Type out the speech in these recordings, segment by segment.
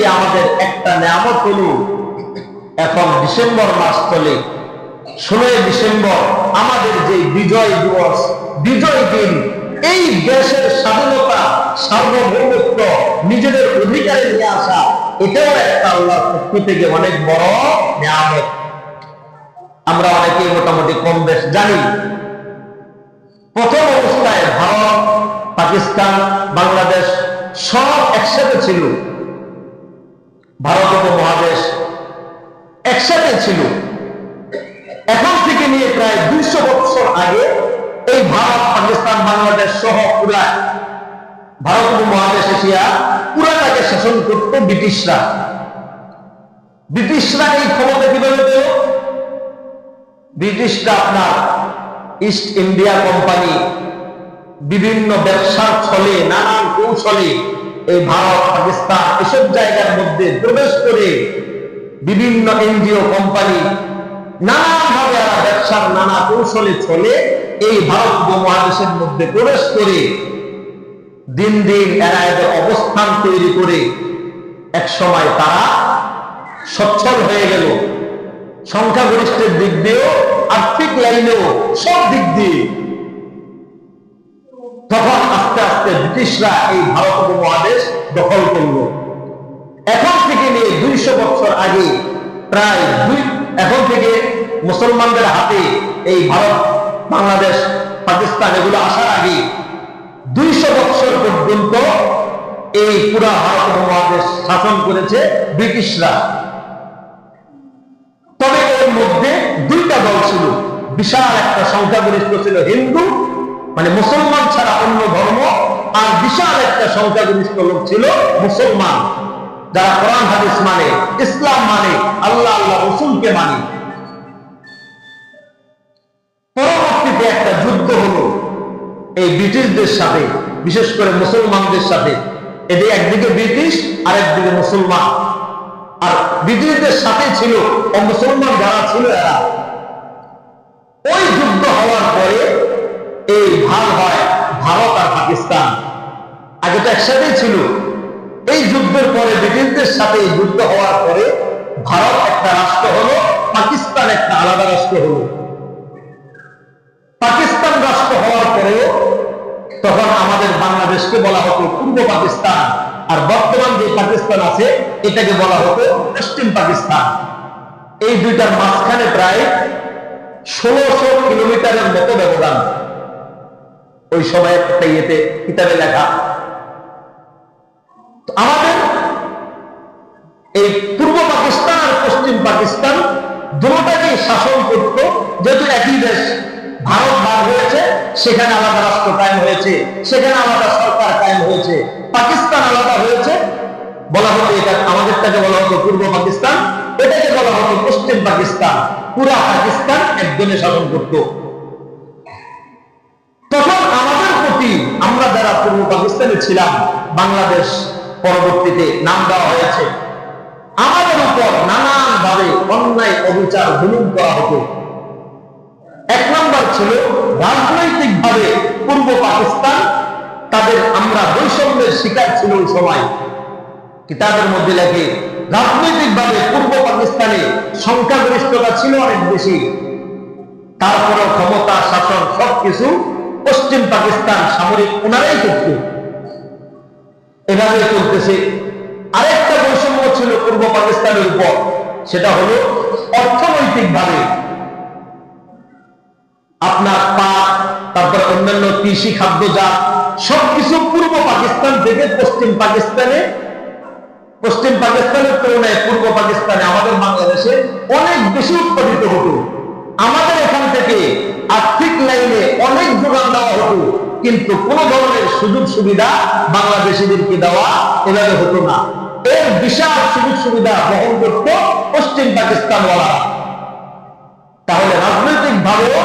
থেকে আমাদের একটা নিয়ামত হলো, এখন ডিসেম্বর মাস চলে, 16 ডিসেম্বর আমাদের যে বিজয় দিবস, বিজয় দিন, এই দেশের স্বাধীনতা, সার্বভৌমত্ব নিজেদের অধিকারে নিয়ে আসা, এটাও একটা আল্লাহর পক্ষ থেকে অনেক বড় নিয়ামত। আমরা অনেকেই মোটামুটি কম বেশ জানি। প্রথম অবস্থায় ভারত, পাকিস্তান, বাংলাদেশ সব একসাথে ছিল, ভারত উপমহাদেশ একসাথে ছিল। এখন থেকে নিয়ে প্রায় 200 বছর আগে এই ভারত, পাকিস্তান, বাংলাদেশ সহ পুরা ভারত উপমহাদেশ, এশিয়া পুরাটাকে শাসন করত ব্রিটিশরা। ব্রিটিশরা এই ক্ষমতা কিভাবে পেল? ব্রিটিশরা আপনার ইস্ট ইন্ডিয়া কোম্পানি বিভিন্ন ব্যবসার ছলে, নানান কৌশলে এই ভারত, পাকিস্তান এসব জায়গার মধ্যে প্রবেশ করে বিভিন্ন এনজিও কোম্পানি নানাভাবে ব্যবসার নানা কৌশলে ছলে এই ভারত উপমহাদেশের মধ্যে প্রবেশ করে দিন দিন এরা এদের অবস্থান তৈরি করে এক সময় তারা সচ্ছল হয়ে গেল, সংখ্যাগরিষ্ঠের দিক দিয়েও, আর্থিক লাইনেও, সব দিক দিয়ে। তখন আস্তে আস্তে ব্রিটিশরা এই ভারত উপমহাদেশ দখল করল। এখন থেকে নিয়ে 200 বছর আগে, প্রায় এখন থেকে মুসলমানদের হাতে এই ভারত, বাংলাদেশ, পাকিস্তান এগুলো আসার আগে 200 বছর পর্যন্ত এই পুরা ভারত উপমহাদেশ শাসন করেছে ব্রিটিশরা। তবে এর মধ্যে দুইটা দল ছিল, বিশাল একটা সংখ্যাগরিষ্ঠ ছিল হিন্দু, মানে মুসলমান ছাড়া অন্য ধর্ম, আর বিশাল একটা সংখ্যাগরিষ্ঠ লোক ছিল মুসলমান, যারা কোরআন হাদিস মানে, ইসলাম মানে, আল্লাহ আল্লাহ রসুলকে মানে। পরবর্তীতে একটা যুদ্ধ হলো এই ব্রিটিশদের সাথে, বিশেষ করে মুসলমানদের সাথে। এটি একদিকে ব্রিটিশ আর একদিকে মুসলমান, আর ব্রিটিশদের সাথে ছিল ও মুসলমান যারা ছিল এরা। ওই যুদ্ধ হওয়ার পরে এই ভাগ হয় ভারত আর পাকিস্তান। আগে তো একসাথেই ছিল। এই যুদ্ধের পরে ব্রিটিশদের সাথে যুদ্ধ হওয়ার পরে ভারত একটা রাষ্ট্র হলো, পাকিস্তান একটা আলাদা রাষ্ট্র হলো। পাকিস্তান রাষ্ট্র হওয়ার পরেও তখন আমাদের বাংলাদেশকে বলা হতো পূর্ব পাকিস্তান, আর বর্তমান যে পাকিস্তান আছে এটাকে বলা হতো পশ্চিম পাকিস্তান। এই দুইটার মাঝখানে প্রায় 1600 কিলোমিটারের মতো ব্যবধান। ওই সময় একটা ইয়েতে কিতাবে লেখা। আমাদের এই পূর্ব পাকিস্তান আর পশ্চিম পাকিস্তান দুটোটাকেই শাসন করত, যেহেতু একই দেশ। ভারত ভাগ হয়েছে, সেখানে আলাদা রাষ্ট্র কায়েম হয়েছে, সেখানে আলাদা সরকার কায়েম হয়েছে। পাকিস্তান আলাদা হয়েছে, বলা হতো এটা আমাদেরটাকে বলা হতো পূর্ব পাকিস্তান, এটাকে বলা হতো পশ্চিম পাকিস্তান। পুরা পাকিস্তান একজনে শাসন করত। তখন আমাদের প্রতি, আমরা যারা পূর্ব পাকিস্তানে ছিলাম, বাংলাদেশ পরবর্তীতে নাম দেওয়া হয়েছে, আমাদের উপর নানান ভাবে অন্যায় অবিচার জুলুম করা হতো। এক নম্বর ছিল রাজনৈতিক ভাবে পূর্ব পাকিস্তান, তাদের আমরা বৈষম্যের শিকার ছিল ওই সময়। কিতাবের মধ্যে লেখে রাজনৈতিক ভাবে পূর্ব পাকিস্তানে সংখ্যাগরিষ্ঠতা ছিল অনেক বেশি, তারপরও ক্ষমতা, শাসন সবকিছু পশ্চিম পাকিস্তান সামরিক ওনারাই করত। এভাবে চলতেছে। আরেকটা বৈষম্য ছিল পূর্ব পাকিস্তানের উপর, সেটা হলো অর্থনৈতিক ভাবে আপনার পাট, তারপর অন্যান্য কৃষি খাদ্যজাত সবকিছু পূর্ব পাকিস্তান থেকে পশ্চিম পাকিস্তানের তুলনায় পূর্ব পাকিস্তানে, আমাদের বাংলাদেশে অনেক বেশি উৎপাদিত হতো। আমাদের এখান থেকে আর্থিক লাইনে অনেক যোগান দেওয়া হতো, কিন্তু কোন ধরনের সুযোগ সুবিধা বাংলাদেশিদেরকে দেওয়া এভাবে হতো না। এর বিশাল সুযোগ সুবিধা বহন করত পশ্চিম পাকিস্তানওয়ালা। তাহলে রাজনৈতিক ভাবেও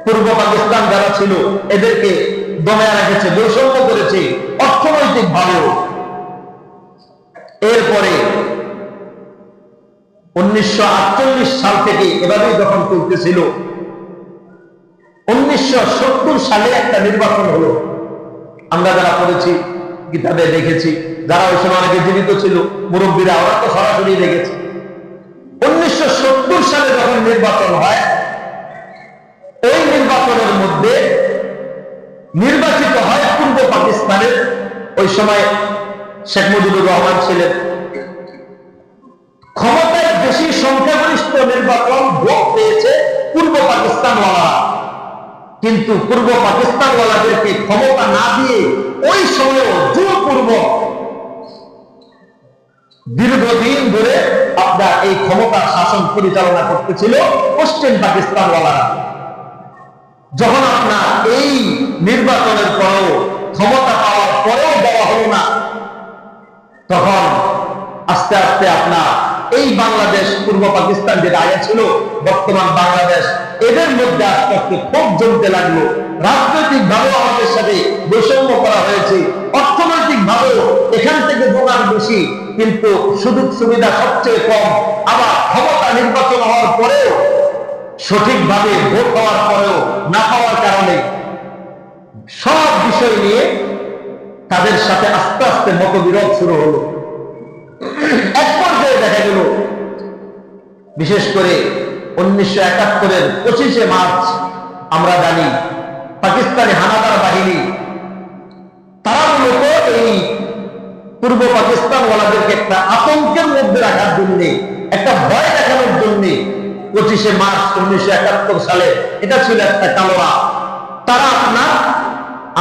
পূর্ব পাকিস্তান যারা ছিল এদেরকে দমায় রেখেছে, বৈষম্য করেছে, অর্থনৈতিক ভাবেও। এরপরে 1948 সাল থেকে এভাবেই যখন চলতেছিল, 1970 সালে একটা নির্বাচন হলো। আমরা যারা পড়েছি, কিতাবে দেখেছি, যারা ওই সময় অনেকে জীবিত ছিল, মুরব্বীরা, ওরা তো সরাসরি দেখেছে। 1970 সালে যখন নির্বাচন হয়, ওই নির্বাচনের মধ্যে নির্বাচিত হয় পূর্ব পাকিস্তানের, ওই সময় শেখ মুজিবুর রহমান ছিলেন ক্ষমতায়, বেশি সংখ্যাগরিষ্ঠ নির্বাচন ভোট পেয়েছে পূর্ব পাকিস্তানওয়ালারা। কিন্তু পূর্ব পাকিস্তানওয়ালাদেরকে ক্ষমতা না দিয়ে ওই সময়েও জোরপূর্বক দীর্ঘদিন ধরে আপনার এই ক্ষমতার শাসন পরিচালনা করতেছিল পশ্চিম পাকিস্তানওয়ালারা। যখন আপনার এই নির্বাচনের পরেও, ক্ষমতা পাওয়ার পরেও দেওয়া হলো না, তখন আস্তে আস্তে আপনার এই বাংলাদেশ, পূর্ব পাকিস্তান যেটা আগে ছিল, বর্তমান বাংলাদেশ, এদের মধ্যে আস্তে আস্তে ক্ষোভ জমতে লাগলো। রাজনৈতিক ভাবেও আমাদের সাথে বৈষম্য করা হয়েছে, অর্থনৈতিক ভাবেও এখান থেকে যোগান বেশি, কিন্তু সুযোগ সুবিধা সবচেয়ে কম। আবার ক্ষমতা নির্বাচন হওয়ার পরেও, সঠিকভাবে ভোট হওয়ার পরেও না পাওয়ার কারণে সব বিষয় নিয়ে তাদের সাথে আস্তে আস্তে মতবিরোধ শুরু হলো। এক পর্যায়ে দেখা গেল, বিশেষ করে 1971-এর 25শে মার্চ, আমরা জানি পাকিস্তানি হানাদার বাহিনী তারা মূলত এই পূর্ব পাকিস্তানওয়ালাদেরকে একটা আতঙ্কের মধ্যে রাখার জন্য, একটা ভয় দেখানোর জন্য 25শে মার্চ 1971 সালে, এটা ছিল একটা কালো রাত। তারা আপনার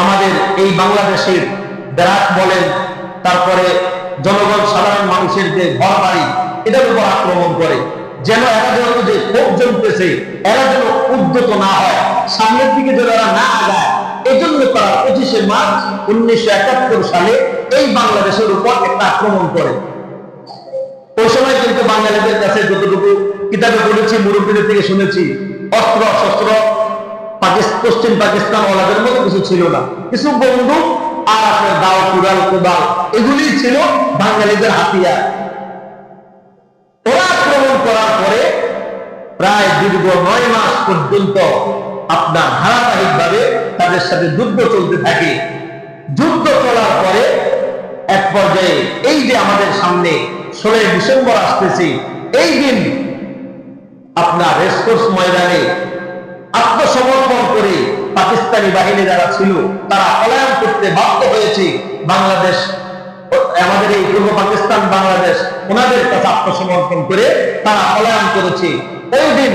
আমাদের এই বাংলাদেশের ব্যারাক বলেন, তারপরে জনগণ, সাধারণ মানুষের যে ঘর বাড়ি, এটার উপর আক্রমণ করে, যেন এরা যেন যে ক্ষোভ জমতেছে, এরা যেন উদ্যত না হয়, সামনের দিকে যেন এরা না আগায়। এই জন্য তারা 25শে মার্চ 1971 সালে এই বাংলাদেশের উপর একটা আক্রমণ করে। ওই সময় কিন্তু বাঙালিদের কাছে যতটুকু কিতাবে পড়েছি, মুরব্বীদের থেকে শুনেছি, অস্ত্র শস্ত্র পশ্চিম পাকিস্তান ওয়ালাদের মতো কিছু ছিল না। কিছু বন্দুক আর আপনার দাও, কুড়াল, কোদাল, এগুলি ছিল বাঙালিদের হাতিয়ার। ওরা আক্রমণ করার পরে প্রায় দীর্ঘ 9 মাস পর্যন্ত আপনার ধারাবাহিক ভাবে তাদের সাথে যুদ্ধ চলতে থাকে। যুদ্ধ চলার পরে এক পর্যায়ে এই যে আমাদের সামনে 16 ডিসেম্বর আসতেছে, এই দিন আপনার রেসকোর্স ময়দানে আত্মসমর্পণ করে পাকিস্তানি বাহিনী যারা ছিল, তারা পলায়ন করতে বাধ্য হয়েছে। বাংলাদেশ, আমাদের এই পূর্ব পাকিস্তান বাংলাদেশ, ওনাদের কাছে আত্মসমর্পণ করে তারা পলায়ন করেছে। ওই দিন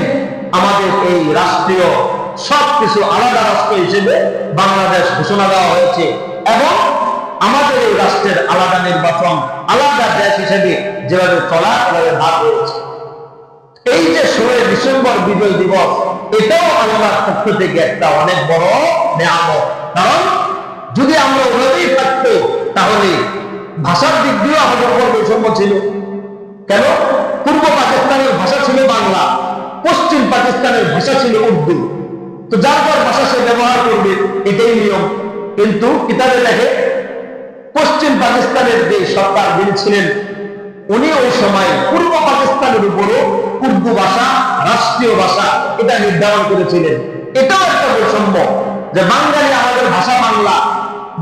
আমাদের এই রাষ্ট্রীয় সবকিছু আলাদা রাষ্ট্র হিসেবে বাংলাদেশ ঘোষণা দেওয়া হয়েছে, এবং আমাদের এই রাষ্ট্রের আলাদা নির্বাচন, আলাদা দেশ হিসেবে যেভাবে চলা, এভাবে ভাগ হয়েছে। এই যে 16 ডিসেম্বর বিজয় দিবস, এটাও আল্লাহর পক্ষ থেকে একটা অনেক বড় নেয়ামত। কারণ যদি আমরা ওভাবেই থাকতো, তাহলে ভাষার দিক দিয়েও আমাদের উপর বৈষম্য ছিল। কেন? পূর্ব পাকিস্তানের ভাষা ছিল বাংলা, পশ্চিম পাকিস্তানের ভাষা ছিল উর্দু। তো যার যার ভাষা সে ব্যবহার করবে, এটাই নিয়ম। কিন্তু কিতাবে দেখে পশ্চিম পাকিস্তানের যে সরকার যিনি ছিলেন, উনি ওই সময় পূর্ব পাকিস্তানের উপরও উর্দু ভাষা রাষ্ট্রীয় ভাষা এটা নির্ধারণ করেছিলেন। এটাও একটা বৈষম্য যে বাঙালি আমাদের ভাষা বাংলা,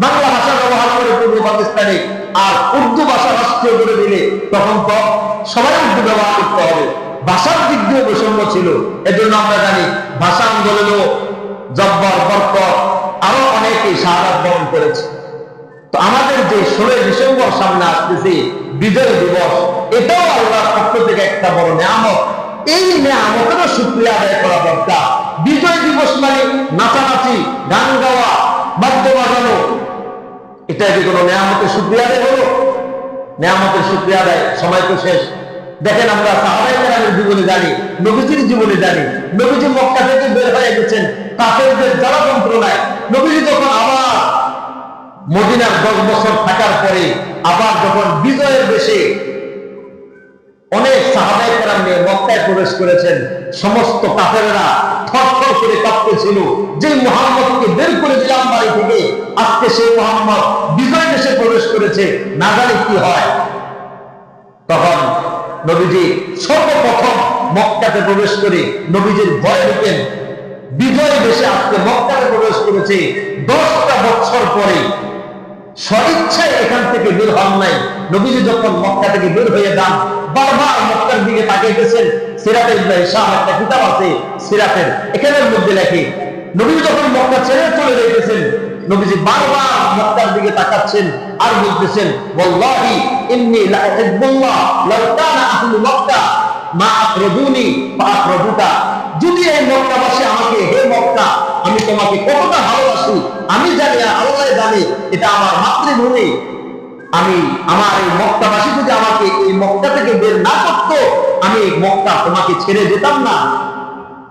বাংলা ভাষা ব্যবহার করে পূর্ব পাকিস্তানে, আর উর্দু ভাষা রাষ্ট্রীয় করে দিলে তখন তো সবাই উর্দু ব্যবহার করতে হবে। ভাষার দিক দিয়ে বৈষম্য ছিল। এজন্য আমরা জানি ভাষা আন্দোলনও জব্বার, বরকত, আরো অনেকেই শাহাদাত বরণ করেছে। তো আমাদের যে 16 ডিসেম্বর সামনে আসতেছে বিজয় দিবস, এটাও আল্লাহর পক্ষ থেকে একটা বড় নিয়ামত। এই নিয়ামতেরও শুকরিয়া আদায় করা দরকার। বিজয় দিবস মানে নাচানাচি, গান গাওয়া, বাদ্য বাজানো, এটা কি কোনো নিয়ামতের শুকরিয়া আদায় হলো? নিয়ামতের শুকরিয়া আদায় সময় তো শেষ। দেখেন, আমরা সাহাবায়ে কেরামের জীবনে জানি, নবীজির জীবনে জানি, নবীজি মক্কা থেকে বের হয়ে গেছেন কাফেরদের জ্বালা যন্ত্রণায়। নবীজি যখন আবার মদিনার 10 বছর থাকার পরে আবার যখন বিজয়ের বেশে অনেক সাহাবায়ে কেরাম নিয়ে মক্কায় প্রবেশ করেছেন, সমস্ত কাফেররা থরথর করে কাঁপতেছিল যে মুহাম্মদকে বের করে দিলাম বাড়ি থেকে, আজকে সেই মুহাম্মদ বিজয় দেশে প্রবেশ করেছে, না জানি কি হয়। তখন নবীজি সর্বপ্রথম মক্কাতে প্রবেশ করে নবীজির ভয় ঢুকেন। বিজয় দেশে আজকে মক্কাতে প্রবেশ করেছে 10টা বছর পরে। স্বইচ্ছায় এখান থেকে বের হন নাই। নবীজি যখন মক্কা থেকে বের হয়ে যান, বারবার মক্কার দিকে তাকিয়েছেন। সিরাতে ইবনে হিশাম একটা কিতাব আছে সিরাতের, এখানের মধ্যে লেখে নবীজি যখন মক্কা ছেড়ে চলে যাইতেছেন, নবীজি বারবার মক্কার দিকে তাকাচ্ছেন আর বলতেছেন, ওয়াল্লাহি ইন্নী লা উহিব্বুল্লাহ লাউ কানা আহলু মক্কা মা আখরাজুনি ফা আখরাজুকা। যদি এই মক্কাবাসী আমাকে, হে মক্কা, আমি তোমাকে কতটা ভালোবাসি আমি জানি, আর আল্লাহ জানে, এটা আমার মাতৃভূমি। আমি আমার এই মক্কাবাসী যদি আমাকে এই মক্কা থেকে বের না করতো, আমি এই মক্কা তোমাকে ছেড়ে যেতাম না।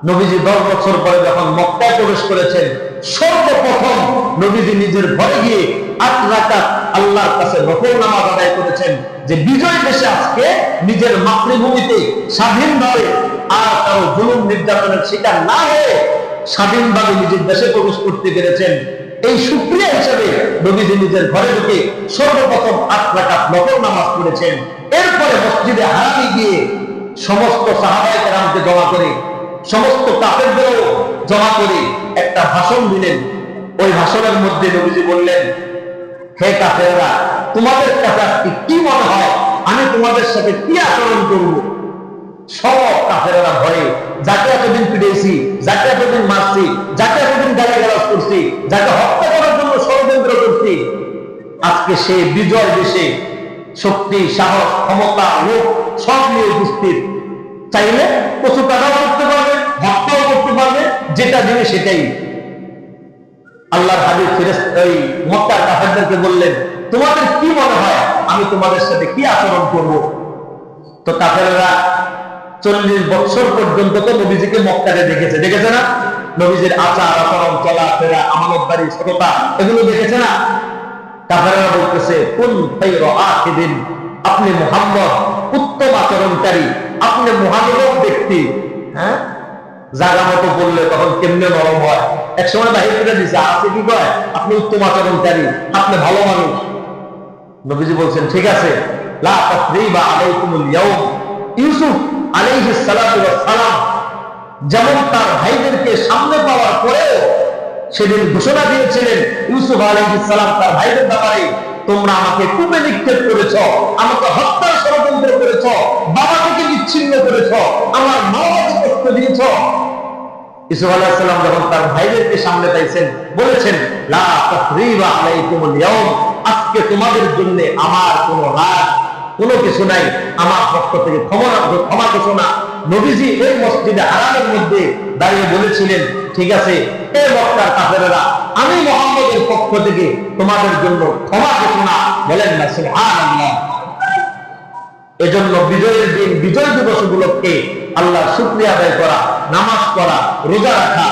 নবীজি 10 বছর পরে যখন মক্কায় প্রবেশ করেছেন, সর্বপ্রথম নবীজি নিজের ঘরে গিয়ে 8 রাকাত আল্লাহর কাছে নফল নামাজ আদায় করেছেন, যে বিজয় দেশে আজকে নিজের মাতৃভূমিতে স্বাধীনভাবে আর কারো জুলুম নির্যাতনের শিকার না হয়ে স্বাধীনভাবে নিজের দেশে প্রবেশ করতে পেরেছেন। এই শুকরিয়া হিসেবে নবীজি নিজের ঘরে ঢুকে সর্বপ্রথম 8 রাকাত নফল নামাজ পড়েছেন। এরপরে মসজিদে হারামে গিয়ে সমস্ত সাহাবায়ে কেরামকে জমা করে, সমস্ত কাফেরদেরও জমা করে একটা ভাষণ দিলেন। ওই ভাষণের মধ্যে নবীজি বললেন, হে কাফেররা, তোমাদের কাছে কি মনে হয় আমি তোমাদের সাথে কি আচরণ করব? সব কাফেররা ভয়ে, যাকে এতদিন পিটিয়েছি, যাকে এতদিন মারছি, যাকে এতদিন গালিগালাজ করছি, যাকে হত্যা করার জন্য ষড়যন্ত্র করছি, আজকে সে বিজয় দেশে শক্তি, সাহস, ক্ষমতা, লোক সব নিয়ে উপস্থিত। চাইলে প্রচুর টাকাও করতে পারবে, হত্যাও করতে পারবে, যেটা দিবে সেটাই। আল্লাহর হাবিব ওই মক্কার কাফেরদেরকে বললেন, তোমাদের কি মনে হয় আমি তোমাদের সাথে কি আচরণ করব? তো কাফেররা 40 বছর পর্যন্ত তো নবীজিকে মক্কাতে দেখেছে, দেখেছে না? নবীজির আচার আচরণ, চলাফেরা, আমানতদারি, সততা, এগুলো দেখেছে না? কাফেররা বলতেছে, কুন খায়রা আখিদিন, আপনি মুহাম্মদ উত্তম আচরণকারী, আপনি মহানুভব ব্যক্তি। হ্যাঁ, জায়গা মতো বললে তখন কেমনে নরম হয়। এক সময় বাহির করে দিছে, আছে কি কয়, আপনি উত্তম আচরণকারী, আপনি ভালো মানুষ। নবীজি বলছেন, ঠিক আছে, লা তাসরিবা আলাইকুমুল ইয়াউম। ইউসুফ আলাইহিস সালাতু ওয়াস সালাম যেমন তার ভাইদেরকে সামনে পাওয়ার পরেও সেদিন ঘোষণা দিয়েছিলেন, ইউসুফ আলাইহিস সালাম তার ভাইদের ব্যাপারে, তোমরা আমাকে কূপে নিক্ষেপ করেছ, আমাকে হত্যার ষড়যন্ত্র করেছ, বাবা থেকে বিচ্ছিন্ন করেছ, আমার মা বাবাকে কষ্ট দিয়েছ। ইউসুফ আলাইহিস সালাম যখন তার ভাইদেরকে সামনে পাইছেন, বলেছেন, লা তাসরিবা আলাইকুমুল ইয়াউম, আজকে তোমাদের জন্য আমার কোনো রাগ, কোনো কিছু নাই, আমার পক্ষ থেকে ক্ষমা ঘোষণা। নবীজি এই মসজিদে হারামের মধ্যে দাঁড়িয়ে বলেছিলেন, ঠিক আছে, এই মক্কার কাফেররা, আমি মুহাম্মদের পক্ষ থেকে তোমাদের জন্য ক্ষমা ঘোষণা। বলেন না সুবহানাল্লাহ। এজন্য বিজয়ের দিন, বিজয় দিবস উপলক্ষে আল্লাহর শুকরিয়া আদায় করা, নামাজ পড়া, রোজা রাখা,